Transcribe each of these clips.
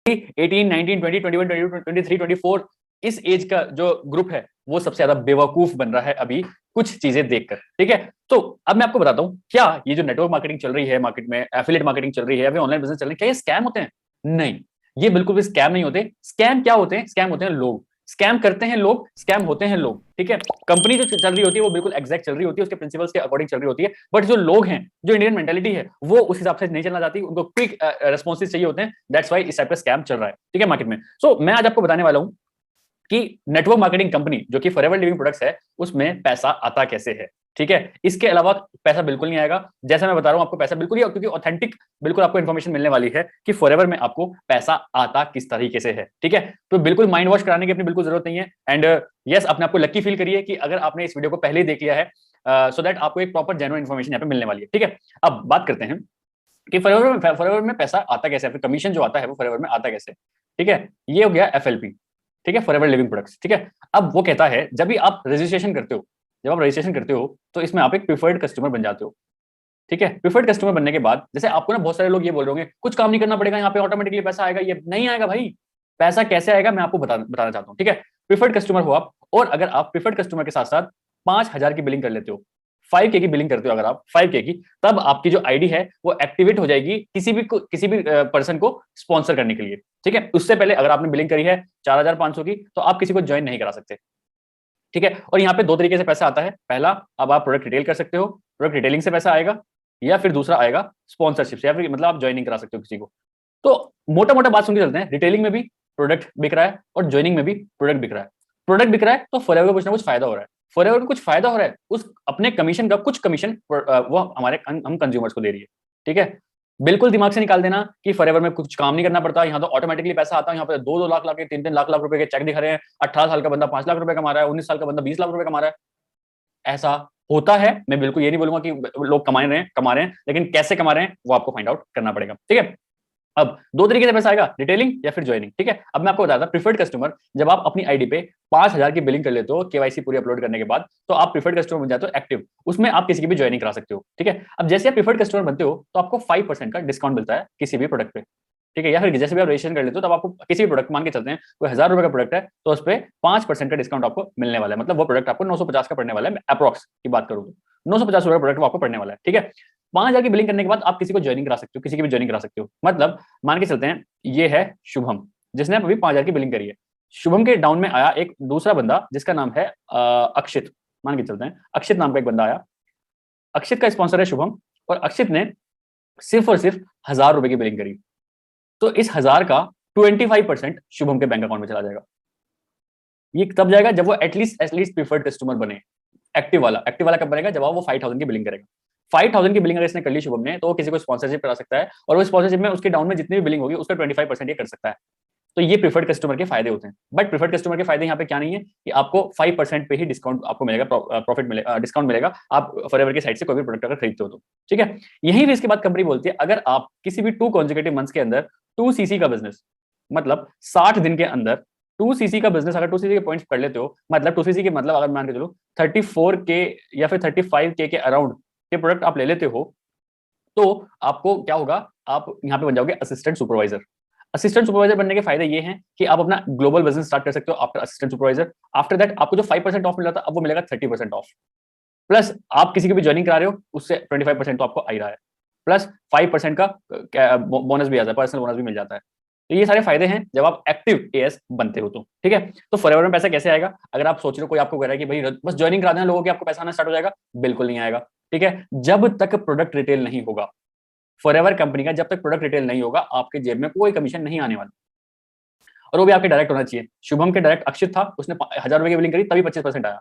18, 19, 20, 21, 22, 23, 24 इस एज का जो ग्रुप है वो सबसे ज्यादा बेवकूफ बन रहा है अभी कुछ चीजें देखकर। ठीक है, तो अब मैं आपको बताता हूँ क्या ये जो नेटवर्क मार्केटिंग चल रही है मार्केट में, एफिलिएट मार्केटिंग चल रही है, अभी ऑनलाइन बिजनेस चल रही है, क्या ये स्कैम होते हैं? नहीं, ये बिल्कुल भी स्कैम नहीं होते। स्कैम क्या होते हैं? स्कैम होते हैं लोग। स्कैम करते हैं लोग, स्कैम होते हैं लोग। ठीक है, कंपनी जो चल रही होती है वो बिल्कुल एग्जैक्ट चल रही होती है, उसके प्रिंसिपल्स के अकॉर्डिंग चल रही होती है, बट जो लोग हैं, जो इंडियन मेंटालिटी है, वो उस हिसाब से नहीं चलना चाहती, उनको क्विक रेस्पॉन्सेज चाहिए होते हैं। दैट्स वाई इस टाइप का स्कैम चल रहा है। ठीक है, मार्केट में। सो मैं आज आपको बताने वाला हूं कि नेटवर्क मार्केटिंग कंपनी जो कि फॉरएवर लिविंग प्रोडक्ट्स है उसमें पैसा आता कैसे है। ठीक है, इसके अलावा पैसा बिल्कुल नहीं आएगा। जैसा मैं बता रहा हूं आपको पैसा बिल्कुल ही, क्योंकि ऑथेंटिक बिल्कुल आपको इन्फॉर्मेशन मिलने वाली है कि फॉरएवर में आपको पैसा आता किस तरीके से है। ठीक है, तो बिल्कुल माइंड वॉश कराने की अपनी बिल्कुल जरूरत नहीं है। एंड यस, अपने आपको लकी फील करिए कि अगर आपने इस वीडियो को पहले ही देख लिया है, सो दैट आपको एक प्रॉपर जेन्युइन इन्फॉर्मेशन यहाँ पे मिलने वाली है। ठीक है, अब बात करते हैं कि फॉरएवर में पैसा आता कैसे, फिर कमीशन जो आता है वो फॉरएवर में आता कैसे। ठीक है, ये हो गया एफएलपी। ठीक है, फॉरएवर लिविंग प्रोडक्ट्स। ठीक है, अब वो कहता है जब भी आप रजिस्ट्रेशन करते हो, जब आप रजिस्ट्रेशन करते हो तो इसमें आप एक प्रिफर्ड कस्टमर बन जाते हो। ठीक है, प्रिफर्ड कस्टमर बनने के बाद जैसे आपको ना बहुत सारे लोग ये बोल रहे होंगे कुछ काम नहीं करना पड़ेगा, यहाँ पे ऑटोमेटिकली पैसा आएगा। ये नहीं आएगा भाई। पैसा कैसे आएगा मैं आपको बताना चाहता हूँ। ठीक है, प्रिफर्ड कस्टमर हो आप, और अगर आप प्रिफर्ड कस्टमर के साथ साथ 5,000 की बिलिंग कर लेते हो, 5K की बिलिंग करते हो अगर आप 5K की, तब आपकी जो आईडी है वो एक्टिवेट हो जाएगी किसी भी पर्सन को स्पॉन्सर करने के लिए। ठीक है, उससे पहले अगर आपने बिलिंग करी है 4,500 की तो आप किसी को ज्वाइन नहीं करा सकते। ठीक है, और यहाँ पे दो तरीके से पैसा आता है। पहला, अब आप प्रोडक्ट रिटेल कर सकते हो, प्रोडक्ट रिटेलिंग से पैसा आएगा, या फिर दूसरा आएगा स्पॉन्सरशिप से, या फिर मतलब आप ज्वाइनिंग करा सकते हो किसी को। तो मोटा मोटा बात सुन के चलते हैं, रिटेलिंग में भी प्रोडक्ट बिक रहा है और ज्वाइनिंग में भी प्रोडक्ट बिक रहा है। प्रोडक्ट बिक रहा है तो फॉरएवर को कुछ ना कुछ फायदा हो रहा है। फॉरएवर को कुछ फायदा हो रहा है, उस अपने कमीशन का कुछ कमीशन वो हमारे हम कंज्यूमर्स को दे रही है। ठीक है, बिल्कुल दिमाग से निकाल देना कि फॉरएवर में कुछ काम नहीं करना पड़ता, यहाँ तो ऑटोमेटिकली पैसा आता है। यहाँ पे 2-2 लाख लाख के 3-3 लाख लाख रुपए के चेक दिखा रहे हैं। 18 साल का बंदा 5 लाख रुपए कमा रहा है, 19 साल का बंदा 20 लाख रुपए कमा रहा है। ऐसा होता है, मैं बिल्कुल ये नहीं बोलूंगा कि लोग कमा रहे हैं, लेकिन कैसे कमा रहे हैं वो आपको फाइंड आउट करना पड़ेगा। ठीक है, अब दो तरीके से पैसा आएगा, रिटेलिंग या फिर ज्वाइनिंग। ठीक है, अब मैं आपको बताता प्रिफर्ड कस्टमर, जब आप अपनी आईडी पे 5,000 की बिलिंग कर लेते हो केवाईसी पूरी अपलोड करने के बाद, तो आप प्रिफर्ड कस्टमर बन जाते हो एक्टिव। उसमें आप किसी की भी ज्वाइनिंग करा सकते हो। ठीक है, अब जैसे आप प्रिफर्ड कस्टमर बनते हो तो आपको 5% का डिस्काउंट मिलता है किसी भी प्रोडक्ट पे। ठीक है, या फिर जैसे भी आप रजिस्ट्रेशन कर लेते हो तब आपको किसी भी प्रोडक्ट, मान के चलते हैं कोई 1,000 रुपए का प्रोडक्ट है तो उस पर 5% का डिस्काउंट आपको मिलने वाला है। मतलब वो प्रोडक्ट आपको 950 का पड़ने वाला है, अप्रॉक्स की बात करूँ तो 950 रुपए प्रोडक्ट आपको पड़ने वाला है। ठीक है, 5,000 की बिलिंग करने के बाद आप किसी को ज्वाइनिंग करा सकते हो, किसी की भी ज्वाइनिंग करा सकते हो। मतलब मान के चलते हैं ये है शुभम, जिसने अभी 5,000 की बिलिंग करी है। शुभम के डाउन में आया एक दूसरा बंदा जिसका नाम है अक्षित। मान के चलते हैं अक्षित नाम का एक बंदा आया, अक्षित का स्पॉन्सर है शुभम, और अक्षित ने सिर्फ और सिर्फ 1,000 रुपए की बिलिंग करी। तो इस 1,000 का 25% शुभम के बैंक अकाउंट में चला जाएगा। ये तब जाएगा जब वो एटलीस्ट प्रीफर्ड कस्टमर बने। एक्टिव वाला कब बनेगा? जब वो 5,000 की बिलिंग करेगा। 5,000 की बिलिंग अगर इसने कर ली शुभम ने, तो वो किसी को स्पॉन्सरशिप करा सकता है, और वो स्पॉन्सरशिप में उसके डाउन में जितनी भी बिलिंग होगी उसका 25% ये कर सकता है। तो ये प्रीफर्ड कस्टमर के फायदे होते हैं। बट प्रीफर्ड कस्टमर के फायदे यहाँ पे क्या नहीं है कि आपको 5% पे ही डिस्काउंट आपको मिलेगा, प्रॉफिट मिलेगा, डिस्काउंट मिलेगा आप फॉरएवर की साइड से कोई भी प्रोडक्ट अगर खरीदते हो तो। ठीक है, यही भी इसके बाद कंपनी बोलती है अगर आप किसी भी 2 कॉन्जिक्यूटिव मंथ्स के अंदर 2cc का बिजनेस, मतलब 60 दिन के अंदर 2cc का बिजनेस, अगर 2cc के पॉइंट्स कर लेते हो, मतलब 2cc के मतलब अगर मान के चलो 34K या फिर 35K के अराउंड के प्रोडक्ट आप ले लेते हो, तो आपको क्या होगा, आप यहाँ पे बन जाओगे असिस्टेंट सुपरवाइजर। असिस्टेंट सुपरवाइजर बनने के फायदे ये हैं कि आप अपना ग्लोबल बिजनेस स्टार्ट कर सकते हो after assistant supervisor. After that आपको जो 5% ऑफ मिल रहा था अब वो मिलेगा 30% ऑफ, प्लस आप किसी की भी ज्वाइनिंग करा रहे हो उससे 25% तो आपको आ ही रहा है, प्लस 5% का बोनस भी आता है, पर्सनल बोनस भी मिल जाता है। तो ये सारे फायदे हैं जब आप एक्टिव एएस बनते हो तो। ठीक है, तो फॉरएवर में पैसा कैसे आएगा? अगर आप सोच रहे हो कोई आपको कह रहा है कि भाई बस ज्वाइनिंग करा देना लोगों की आपको पैसा आना स्टार्ट हो जाएगा, बिल्कुल नहीं आएगा। ठीक है, जब तक प्रोडक्ट रिटेल नहीं होगा, फॉरएवर कंपनी का जब तक प्रोडक्ट रिटेल नहीं होगा आपके जेब में कोई कमीशन नहीं आने वाला, और वो भी आपके डायरेक्ट होना चाहिए। शुभम के डायरेक्ट अक्षित था, उसने 1,000 रुपए की बिलिंग करी तभी 25% आया।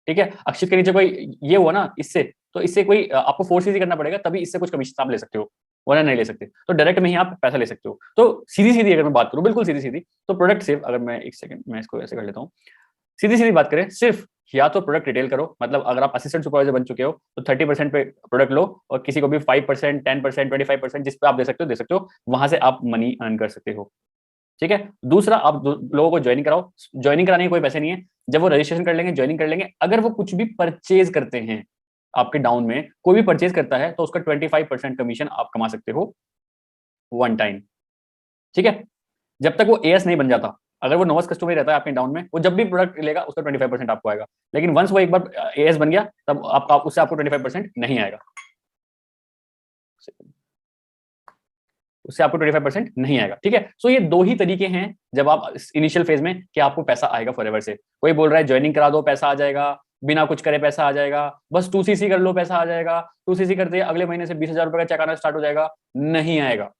ठीक है, अक्षित के नीचे कोई ये हुआ ना इससे, तो इससे कोई आपको फोर्स इजी करना पड़ेगा तभी इससे कुछ कमीशन आप ले सकते हो, वरना नहीं ले सकते। तो डायरेक्ट में ही आप पैसा ले सकते हो। तो सीधी सीधी अगर मैं बात करूं, बिल्कुल सीधी सीधी, तो प्रोडक्ट सिर्फ, अगर मैं एक सेकंड मैं इसको ऐसे कर लेता हूँ, सीधी सीधी बात करें, सिर्फ या तो प्रोडक्ट रिटेल करो, मतलब अगर आप असिस्टेंट सुपरवाइजर बन चुके हो तो 30% पे प्रोडक्ट लो, और किसी को भी 5%, 10%, 25% जिस पे आप दे सकते हो, वहां से आप मनी अर्न कर सकते हो। ठीक है, दूसरा आप लोगों को ज्वाइनिंग कराओ। ज्वाइनिंग कराने के कोई पैसे नहीं है, जब वो रजिस्ट्रेशन कर लेंगे, ज्वाइनिंग कर लेंगे, अगर वो कुछ भी परचेज करते हैं आपके डाउन में, कोई भी परचेज करता है तो उसका 25% कमीशन आप कमा सकते हो वन टाइम। ठीक है, जब तक वो एएस नहीं बन जाता, अगर वो नोवास कस्टमर रहता है आपके डाउन में, वो जब भी प्रोडक्ट लेगा उसका 25% आपको आएगा। लेकिन वंस वो एक बार एएस बन गया तब उससे आपको 25% नहीं आएगा, उससे आपको 25% नहीं आएगा। ठीक है, सो ये दो ही तरीके हैं जब आप इनिशियल फेज में कि आपको पैसा आएगा फॉरएवर से। कोई बोल रहा है ज्वाइनिंग करा दो पैसा आ जाएगा, बिना कुछ करे पैसा आ जाएगा, बस 2cc कर लो पैसा आ जाएगा, 2cc करते अगले महीने से 20,000 रुपए का चेक आना स्टार्ट हो जाएगा। नहीं आएगा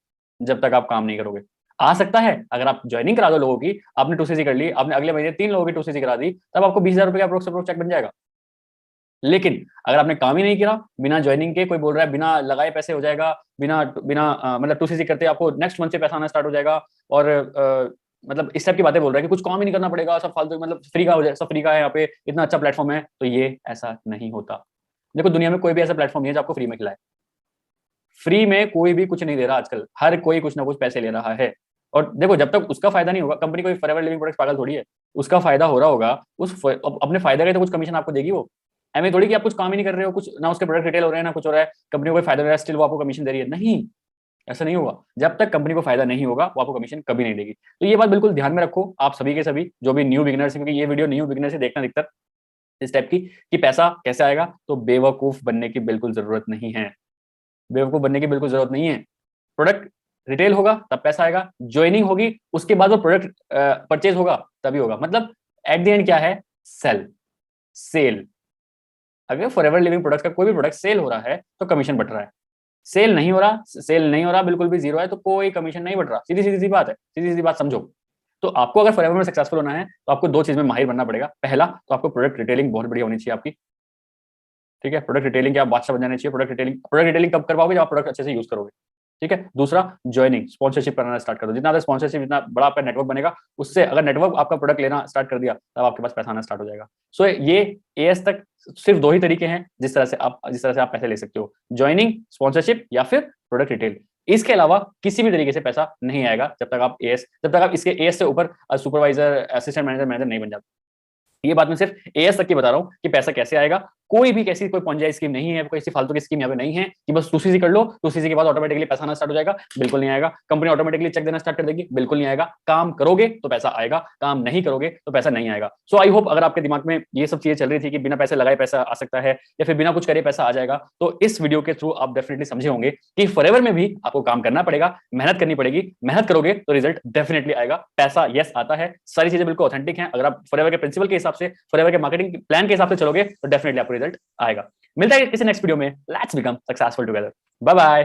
जब तक आप काम नहीं करोगे। आ सकता है अगर आप ज्वाइनिंग करा दो लोगों की, आपने 2cc कर ली, आपने अगले महीने 3 लोगों की 2cc करा दी, तब आपको 20,000 रुपए का अप्रोक्स चेक बन जाएगा। लेकिन अगर आपने काम ही नहीं किया, बिना ज्वाइनिंग के, कोई बोल रहा है बिना लगाए पैसे हो जाएगा, बिना बिना मतलब 2cc करते आपको नेक्स्ट मंथ से पैसा आना स्टार्ट हो जाएगा, और मतलब इस टाइप की बातें बोल रहा है कि कुछ काम ही नहीं करना पड़ेगा, सब फालतू, मतलब फ्री का हो जाए, सब फ्री का है, यहाँ पे इतना अच्छा प्लेटफॉर्म है, तो ये ऐसा नहीं होता। देखो दुनिया में कोई भी ऐसा प्लेटफॉर्म नहीं है जो आपको फ्री में खिलाए। फ्री में कोई भी कुछ नहीं दे रहा आजकल, हर कोई कुछ ना कुछ पैसे ले रहा है। और देखो जब तक उसका फायदा नहीं होगा, कंपनी कोई फॉरएवर लिविंग प्रोडक्ट्स पागल थोड़ी है, उसका फायदा हो रहा होगा, अपने फायदे का तो कुछ कमीशन आपको देगी वो। ऐसे थोड़ी कि आप कुछ काम ही नहीं कर रहे हो, कुछ ना उसके प्रोडक्ट रिटेल हो रहे हैं ना कुछ हो रहा है, कंपनी को कोई फायदा हो रहा है, स्टिल वो आपको कमीशन दे रही है। नहीं, ऐसा नहीं होगा। जब तक कंपनी को फायदा नहीं होगा वो आपको कमीशन कभी नहीं देगी। तो ये बात बिल्कुल ध्यान में रखो आप सभी के सभी जो भी न्यू बिगिनर्स, क्योंकि ये वीडियो न्यू बिगिनर से देखना अधिकतर इस टाइप की कि पैसा कैसे आएगा, तो बेवकूफ बनने की बिल्कुल जरूरत नहीं है। बेवकूफ बनने की बिल्कुल जरूरत नहीं है। प्रोडक्ट रिटेल होगा तब पैसा आएगा, ज्वाइनिंग होगी उसके बाद वो प्रोडक्ट परचेज होगा तभी होगा। मतलब एट द एंड क्या है, सेल। अगर फॉरएवर लिविंग प्रोडक्ट्स का कोई भी प्रोडक्ट सेल हो रहा है तो कमीशन बढ़ रहा है, सेल नहीं हो रहा बिल्कुल भी जीरो है तो कोई कमीशन नहीं बढ़ रहा। सीधी सीधी बात है, सीधी सीधी बात समझो। तो आपको अगर फॉरएवर में सक्सेसफुल होना है तो आपको दो चीज में माहिर बनना पड़ेगा। पहला तो आपको प्रोडक्ट रिटेलिंग बहुत बढ़िया होनी चाहिए आपकी। ठीक है, प्रोडक्ट रिटेलिंग के आप बादशाह बन जाने चाहिए। प्रोडक्ट रिटेलिंग कब कर पाओगे जब आप प्रोडक्ट अच्छे से यूज करोगे। ठीक है, दूसरा ज्वाइनिंग, स्पॉन्सरशिप करना स्टार्ट कर दो। जितना स्पॉन्सरशिप, जितना बड़ा आपका नेटवर्क बनेगा, उससे अगर नेटवर्क आपका प्रोडक्ट लेना स्टार्ट कर दिया तब आपके पास पैसा आना स्टार्ट हो जाएगा। सो ये एएस तक सिर्फ दो ही तरीके हैं जिस तरह से आप पैसे ले सकते हो, ज्वाइनिंग, स्पॉन्सरशिप या फिर प्रोडक्ट रिटेल। इसके अलावा किसी भी तरीके से पैसा नहीं आएगा जब तक आप इसके एएस से ऊपर सुपरवाइजर, असिस्टेंट मैनेजर नहीं बन जाते। ये बात मैं सिर्फ एएस तक की बता रहा हूँ कि पैसा कैसे आएगा। कोई भी कैसी कोई पंजाई स्कीम नहीं है, कोई ऐसी फालतू की स्कीम यहाँ पे नहीं है कि बस 2cc कर लो, 2cc के बाद ऑटोमेटिकली पैसा आना स्टार्ट हो जाएगा। बिल्कुल नहीं आएगा। कंपनी ऑटोमेटिकली चेक देना स्टार्ट कर देगी। बिल्कुल नहीं आएगा। काम करोगे तो पैसा आएगा, काम नहीं करोगे तो पैसा नहीं आएगा। सो आई होप अगर आपके दिमाग में ये सब चीजें चल रही थी कि बिना पैसे लगाए पैसा आ सकता है या फिर बिना कुछ करे पैसा आ जाएगा, तो इस वीडियो के थ्रू आप डेफिनेटली समझे होंगे कि फॉरएवर में भी आपको काम करना पड़ेगा, मेहनत करनी पड़ेगी। मेहनत करोगे तो रिजल्ट डेफिनेटली आएगा। पैसा यस आता है, सारी चीजें बिल्कुल ऑथेंटिक हैं। अगर आप फॉरएवर के प्रिंसिपल के हिसाब से, फॉरएवर के मार्केटिंग प्लान के हिसाब से चलोगे तो डेफिनेटली आपको रिजल्ट आएगा। मिलता है किसी नेक्स्ट वीडियो में। Let's become successful together. Bye bye.